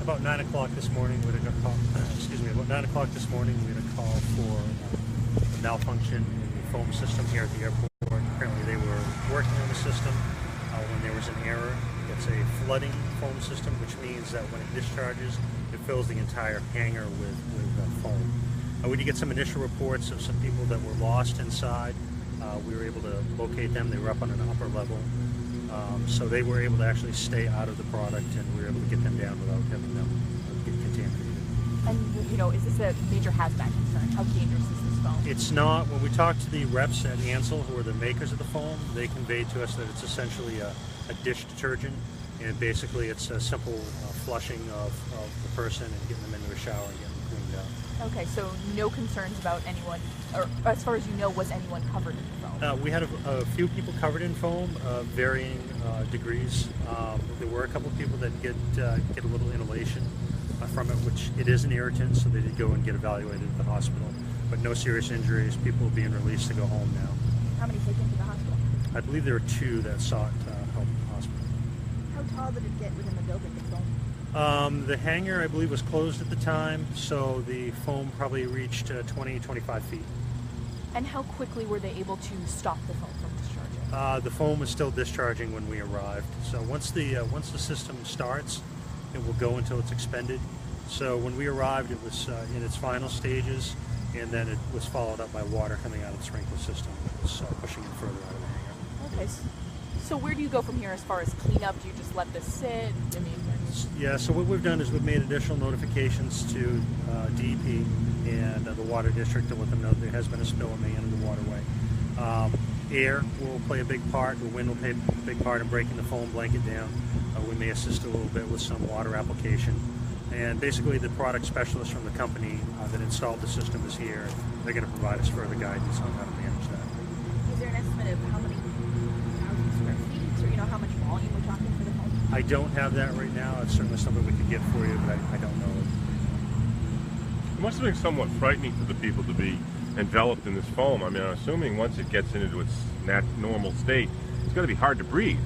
About 9 o'clock this morning, we had a call. About 9 o'clock this morning, we had a call for a malfunction in the foam system here at the airport. Apparently, they were working on the system when there was an error. It's a flooding foam system, which means that when it discharges, it fills the entire hangar with foam. We did get some initial reports of some people that were lost inside. We were able to locate them. They were up on an upper level. So they were able to actually stay out of the product, and we were able to get them down without having them get contaminated. And, is this a major hazmat concern? How dangerous is this foam? It's not. When we talked to the reps at Ansel, who are the makers of the foam, they conveyed to us that it's essentially a dish detergent, and basically it's a simple flushing of the person and getting them into a shower and getting them cleaned up. Okay, so no concerns about anyone, or as far as you know, was anyone covered in the foam? We had a few people covered in foam, varying degrees. There were a couple of people that get a little inhalation from it, which it is an irritant, so they did go and get evaluated at the hospital. But no serious injuries. People are being released to go home now. How many taken to the hospital? I believe there were 2 that sought help in the hospital. How tall did it get within the building, the foam? The hangar, I believe, was closed at the time, so the foam probably reached 20, 25 feet. And how quickly were they able to stop the foam from discharging? The foam was still discharging when we arrived. So once the system starts, it will go until it's expended. So when we arrived, it was in its final stages, and then it was followed up by water coming out of the sprinkler system. It was pushing it further out of the hangar. Okay. So where do you go from here as far as cleanup? Do you just let this sit? Yeah, so what we've done is we've made additional notifications to DEP and the water district to let them know there has been a spill and may enter the waterway. Air will play a big part. The wind will play a big part in breaking the foam blanket down. We may assist a little bit with some water application. And basically the product specialist from the company that installed the system is here. They're going to provide us further guidance on how to manage that. Is there an estimate of how many thousand square feet, or how much volume we're talking for the foam? I don't have that right now. It's certainly something we could get for you, but I don't know it. It must have been somewhat frightening for the people to be enveloped in this foam. I mean, I'm assuming once it gets into its normal state, it's going to be hard to breathe.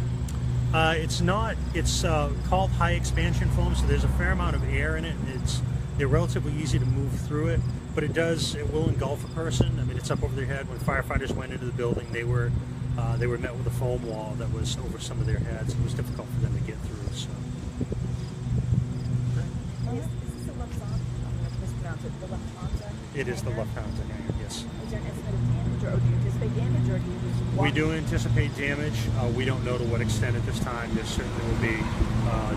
It's not. It's called high expansion foam, so there's a fair amount of air in it. They're relatively easy to move through it, but it will engulf a person. I mean, it's up over their head. When firefighters went into the building, they were met with a foam wall that was over some of their heads. It was difficult for them to get through. So. Is this the Lufthansa? I'm going to mispronounce it. The Lufthansa? It is the Lufthansa hangar, yes. Is there an estimate of damage, or do you anticipate damage, or do you just watch? We do anticipate damage. We don't know to what extent at this time. There certainly will be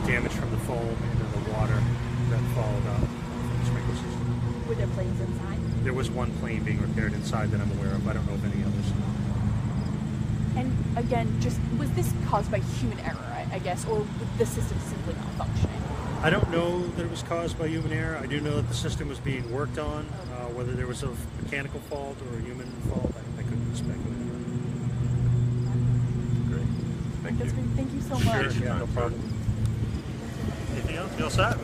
damage from the foam into the water that followed up from the sprinkler system. Were there planes inside? There was one plane being repaired inside that I'm aware of. I don't know of any others. And again, was this caused by human error, I guess, or the system simply not functioning? I don't know that it was caused by human error. I do know that the system was being worked on. Whether there was a mechanical fault or a human fault, I couldn't speculate. Great. Thank you. That's great. Thank you so much. Yeah, no problem. Anything else? You all set?